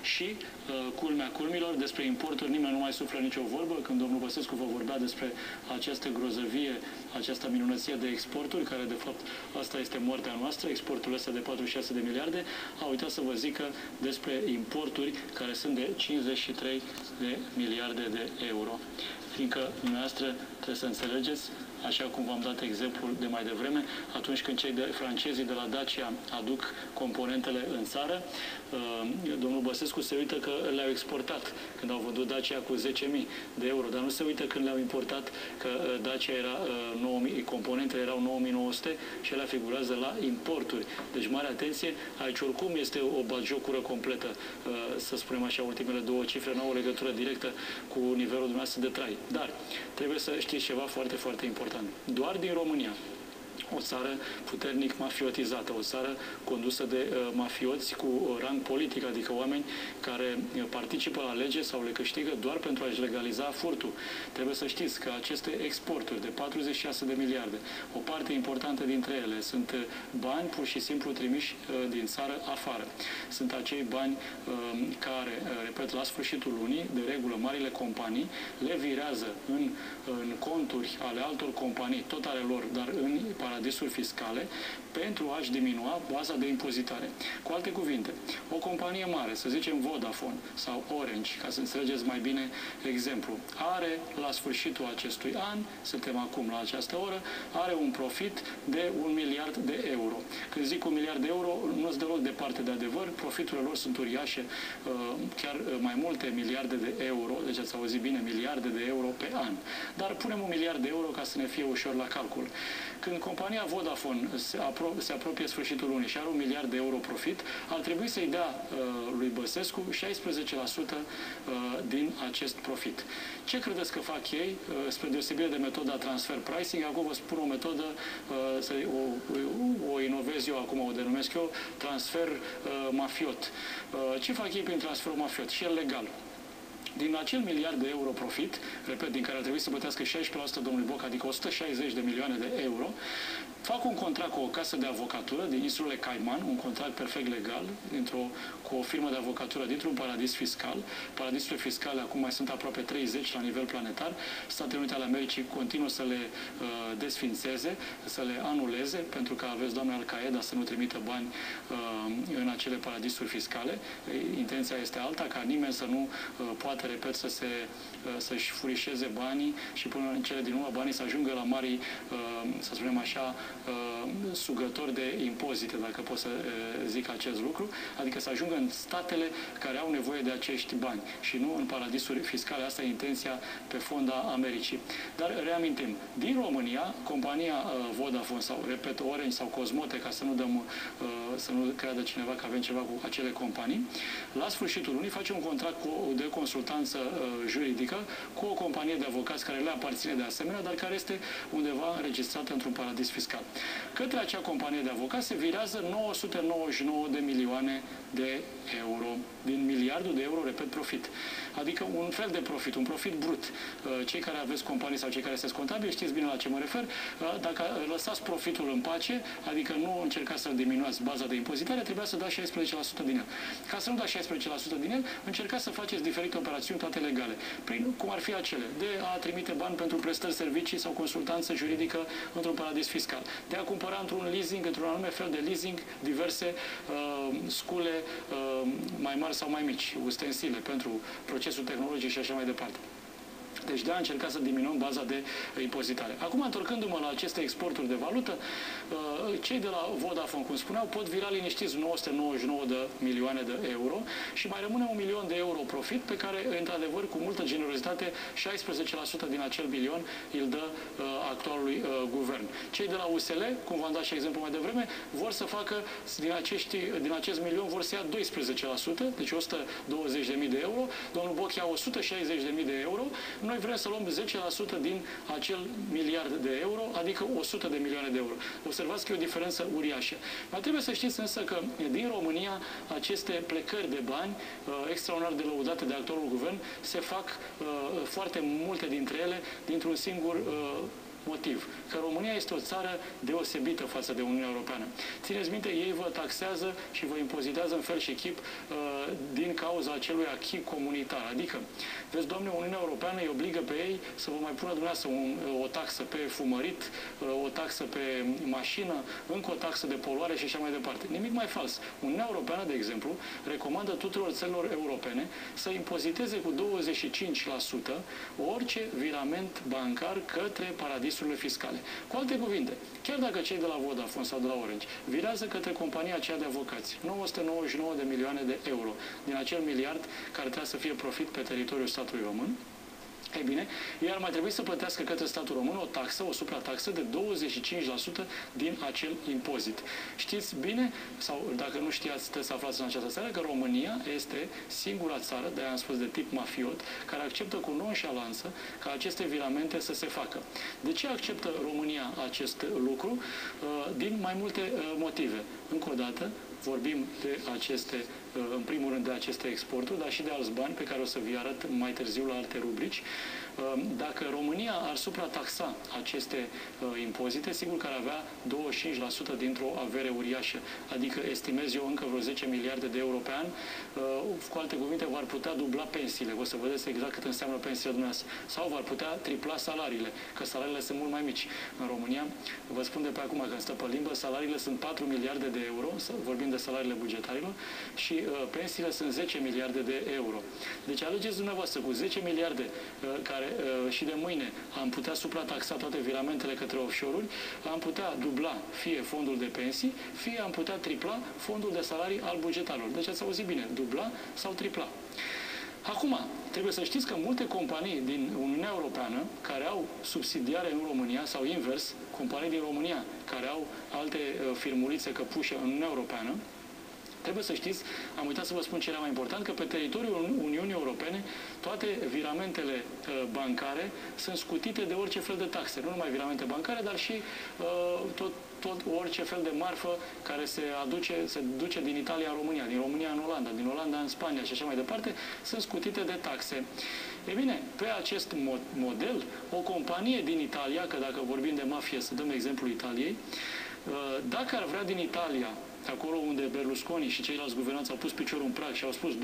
Și, culmea culmilor, despre importuri nimeni nu mai suflă nicio vorbă. Când domnul Băsescu vă vorbea despre această grozăvie, această minunăție de exporturi, care de fapt asta este moartea noastră, exporturile astea de 46 de miliarde, a uitat să vă zică despre importuri care sunt de 53 de miliarde de euro. Fiindcă dumneavoastră trebuie să înțelegeți, așa cum v-am dat exemplul de mai devreme, atunci când francezii de la Dacia aduc componentele în țară, domnul Băsescu se uită că le-au exportat când au vândut Dacia cu 10.000 de euro, dar nu se uită când le-au importat că Dacia era 9.000, componentele erau 9.900 și ele figurează la importuri. Deci mare atenție, aici oricum este o batjocură completă, să spunem așa, ultimele două cifre nu au o legătură directă cu nivelul dumneavoastră de trai. Dar trebuie să știți ceva foarte, foarte important. Doar din România, o țară puternic mafiotizată, o țară condusă de mafioți cu rang politic, adică oameni care participă la lege sau le câștigă doar pentru a-și legaliza furtul. Trebuie să știți că aceste exporturi de 46 de miliarde, o parte importantă dintre ele sunt bani pur și simplu trimiși din țară afară. Sunt acei bani care, repet, la sfârșitul lunii, de regulă, marile companii le virează în conturi ale altor companii, tot ale lor, dar în paradisuri fiscale, pentru a-și diminua baza de impozitare. Cu alte cuvinte, o companie mare, să zicem Vodafone sau Orange, ca să înțelegeți mai bine exemplu, are la sfârșitul acestui an, suntem acum la această oră, are un profit de 1 miliard de euro. Când zic 1 miliard de euro, nu sunt deloc departe de adevăr, profiturile lor sunt uriașe, chiar mai multe miliarde de euro, deci ați auzit bine, miliarde de euro pe an. Dar punem 1 miliard de euro ca să ne fie ușor la calcul. Când compania Vodafone se apropie sfârșitul lunii și are 1 miliard de euro profit, ar trebui să-i dea lui Băsescu 16% din acest profit. Ce credeți că fac ei, spre deosebire de metoda transfer pricing? Acum vă spun o metodă, o inovez eu, acum o denumesc eu, transfer mafiot. Ce fac ei prin transferul mafiot? Și el legal. Din acel miliard de euro profit, repet, din care ar trebui să plătească 16% domnului Boc, adică 160 de milioane de euro, fac un contract cu o casă de avocatură din insulele Cayman, un contract perfect legal, cu o firmă de avocatură dintr-un paradis fiscal. Paradisurile fiscale acum mai sunt aproape 30 la nivel planetar. Statele Unite ale Americii continuă să le desfințeze, să le anuleze, pentru că aveți, doamne Al-Qaeda, să nu trimită bani în acele paradisuri fiscale. Intenția este alta, ca nimeni să nu poate, repet, să-și furișeze banii și până în cele din urmă banii să ajungă la mari, să spunem așa, sugători de impozite, dacă pot să zic acest lucru, adică să ajungă în statele care au nevoie de acești bani și nu în paradisuri fiscale. Asta e intenția pe fonda Americii. Dar reamintim, din România, compania Vodafone sau, repet, Orange sau Cosmote, ca să nu creadă cineva că avem ceva cu acele companii, la sfârșitul lunii face un contract de consultanță juridică cu o companie de avocați care le aparține de asemenea, dar care este undeva înregistrată într-un paradis fiscal. Către acea companie de avocați se virează 999 de milioane de euro. Din miliardul de euro, repet, profit. Adică un fel de profit, un profit brut. Cei care aveți companii sau cei care sunteți contabili, știți bine la ce mă refer. Dacă lăsați profitul în pace, adică nu încercați să diminuați baza de impozitare, trebuia să dați 16% din el. Ca să nu dați 16% din el, încercați să faceți diferite operațiuni, toate legale. Prin cum ar fi acele, de a trimite bani pentru prestări, servicii sau consultanță juridică într-un paradis fiscal. De a cumpăra într-un leasing, într-un anume fel de leasing, diverse scule mai mari sau mai mici, ustensile pentru procesul tehnologic și așa mai departe. Deci de a încerca să diminuăm baza de impozitare. Acum, întorcându-mă la aceste exporturi de valută, cei de la Vodafone, cum spuneau, pot vira liniștiți 999 de milioane de euro și mai rămâne 1 milion de euro profit pe care, într-adevăr, cu multă generozitate, 16% din acel milion îl dă actualului guvern. Cei de la USL, cum v-am dat și exemplu mai devreme, vor să facă din acest milion vor să ia 12%, deci 120.000 de euro, domnul Boc ia 160.000 de euro. Noi vrem să luăm 10% din acel miliard de euro, adică 100 de milioane de euro. Observați că e o diferență uriașă. Mai trebuie să știți însă că din România aceste plecări de bani extraordinar de lăudate de actualul guvern se fac foarte multe dintre ele dintr-un singur motiv, că România este o țară deosebită față de Uniunea Europeană. Țineți minte, ei vă taxează și vă impozitează în fel și chip din cauza acelui acquis comunitar. Adică, vezi, Doamne, Uniunea Europeană îi obligă pe ei să vă mai pună dumneavoastră o taxă pe fumărit, o taxă pe mașină, încă o taxă de poluare și așa mai departe. Nimic mai fals. Uniunea Europeană, de exemplu, recomandă tuturor țărilor europene să impoziteze cu 25% orice virament bancar către paradisurile fiscale. Cu alte cuvinte, chiar dacă cei de la Vodafone sau de la Orange virează către compania aceea de avocați 999 de milioane de euro din acel miliard care trebuie să fie profit pe teritoriul statului român, ei bine, ei ar mai trebui să plătească către statul român o taxă, o suprataxă de 25% din acel impozit. Știți bine, sau dacă nu știați, trebuie să aflați în această seară, că România este singura țară, de-aia am spus de tip mafiot, care acceptă cu nonșalanță ca aceste viramente să se facă. De ce acceptă România acest lucru? Din mai multe motive. Încă o dată, vorbim de aceste, în primul rând de aceste exporturi, dar și de alți bani pe care o să vi arăt mai târziu la alte rubrici. Dacă România ar suprataxa aceste impozite, sigur că ar avea 25% dintr-o avere uriașă, adică estimez eu încă vreo 10 miliarde de euro pe an. Cu alte cuvinte, v-ar putea dubla pensiile. O să vedeți exact cât înseamnă pensiile dumneavoastră. Sau v-ar putea tripla salariile, că salariile sunt mult mai mici. În România, vă spun de pe acum, că stă pe limbă, salariile sunt 4 miliarde de euro, vorbim de salariile bugetarilor, și pensiile sunt 10 miliarde de euro. Deci alegeți dumneavoastră cu 10 miliarde care și de mâine am putea suprataxa toate viramentele către offshore-uri, am putea dubla fie fondul de pensii, fie am putea tripla fondul de salarii al bugetarilor. Deci ați auzit bine, dubla sau tripla. Acum, trebuie să știți că multe companii din Uniunea Europeană care au subsidiare în România sau invers, companii din România care au alte firmulițe căpușe în Uniunea Europeană, trebuie să știți, am uitat să vă spun ce era mai important, că pe teritoriul Uniunii Europene toate viramentele bancare sunt scutite de orice fel de taxe. Nu numai viramente bancare, dar și orice fel de marfă care se duce din Italia în România, din România în Olanda, din Olanda în Spania și așa mai departe, sunt scutite de taxe. E bine, pe acest model, o companie din Italia, că dacă vorbim de mafie, să dăm exemplul Italiei, dacă ar vrea din Italia, acolo unde Berlusconi și ceilalți guvernanți au pus piciorul în prag și au spus 25%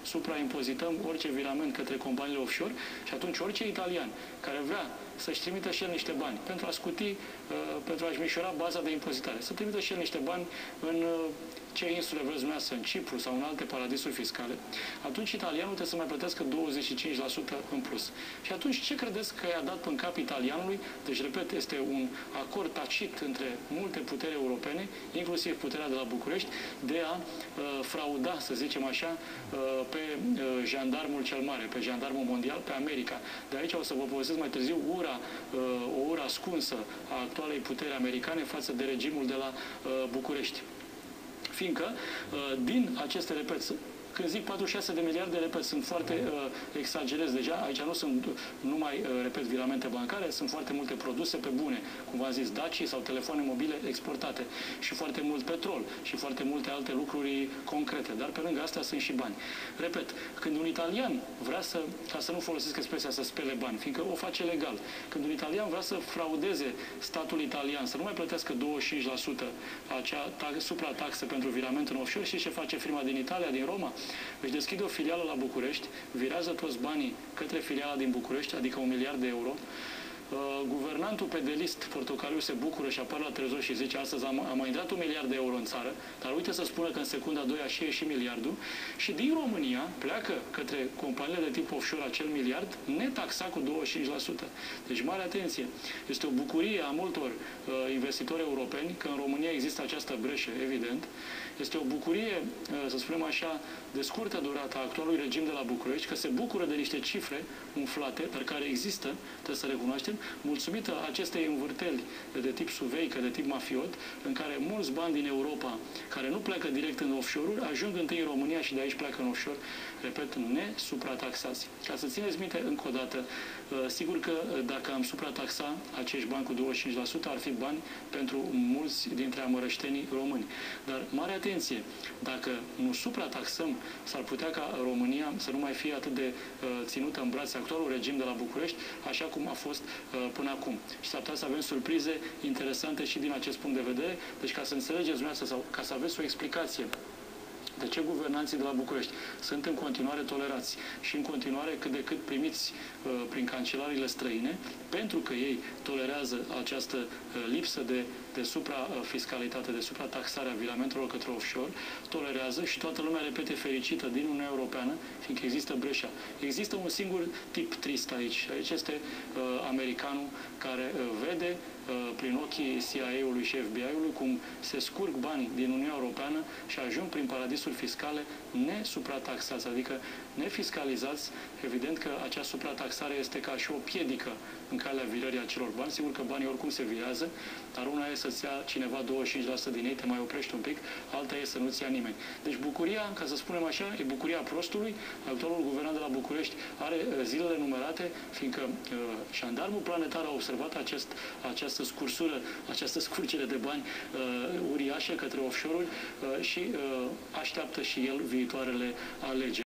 supraimpozităm orice virament către companiile offshore, și atunci orice italian care vrea să-și trimită și el niște bani pentru a scuti, pentru a-și mișora baza de impozitare, să trimită și el niște bani în ce insule vreți dumneavoastră, în Cipru sau în alte paradisuri fiscale, atunci italianul trebuie să mai plătească 25% în plus. Și atunci ce credeți că i-a dat în cap italianului? Deci, repet, este un acord tacit între multe puteri europene, inclusiv puterea de la București, de a frauda, să zicem așa, pe jandarmul cel mare, pe jandarmul mondial, pe America. De aici o să vă povestesc mai târziu o ură ascunsă a actualei puteri americane față de regimul de la București. Fiindcă, din aceste, repet, când zic 46 de miliarde, repet, sunt foarte exagerez deja. Aici nu sunt numai, repet, viramente bancare, sunt foarte multe produse pe bune, cum v-am zis, Daci sau telefoane mobile exportate și foarte mult petrol și foarte multe alte lucruri concrete. Dar pe lângă asta sunt și bani. Repet, când un italian vrea să, ca să nu folosesc expresia să spele bani, fiindcă o face legal, când un italian vrea să fraudeze statul italian, să nu mai plătească 25% acea suprataxă pentru virament în offshore, și ce face firma din Italia, din Roma? Își deschide o filială la București, virează toți banii către filiala din București, adică 1 miliard de euro. Guvernantul pe de list, Portocaliu, se bucură și apare la trezor și zice: astăzi a mai intrat 1 miliard de euro în țară, dar uite să spună că în secunda a doua și ieși miliardul, și din România pleacă către companiile de tip offshore acel miliard netaxat cu 25%. Deci mare atenție! Este o bucurie a multor investitori europeni că în România există această breșă, evident. Este o bucurie, să spunem așa, de scurtă durată a actualului regim de la București, că se bucură de niște cifre umflate, dar care există, trebuie să recunoaștem, mulțumită acestei învârteli de tip suveică, de tip mafiot, în care mulți bani din Europa, care nu pleacă direct în offshore-uri, ajung întâi în România și de aici pleacă în offshore, repet, nesuprataxați. Ca să țineți minte încă o dată, sigur că dacă am suprataxa acești bani cu 25%, ar fi bani pentru mulți dintre amărăștenii români. Dar mare atenție! atenție, dacă nu suprataxăm, s-ar putea ca România să nu mai fie atât de ținută în brațe actualul regim de la București, așa cum a fost până acum. Și s-ar putea să avem surprize interesante și din acest punct de vedere. Deci, ca să înțelegeți dumneavoastră sau ca să aveți o explicație de ce guvernanții de la București sunt în continuare tolerați și în continuare cât de cât primiți prin cancelariile străine, pentru că ei tolerează această lipsă de suprafiscalitate, de suprataxare a viramentelor către offshore, tolerează și toată lumea repete fericită din Uniunea Europeană, fiindcă există breșa. Există un singur tip trist aici. Aici este americanul care vede prin ochii CIA-ului și FBI-ului cum se scurg banii din Uniunea Europeană și ajung prin paradisuri fiscale nesuprataxați, adică nefiscalizați. Evident că acea suprataxare este ca și o piedică în calea virării acelor bani. Sigur că banii oricum se virează, dar una e să-ți ia cineva 25% din ei, te mai oprești un pic, alta e să nu-ți ia nimeni. Deci bucuria, ca să spunem așa, e bucuria prostului. Actualul guvernant de la București are zilele numerate, fiindcă jandarmul planetar a observat această scursură, această scurgere de bani uriașă către offshore-uri și așteaptă și el viitoarele alegeri.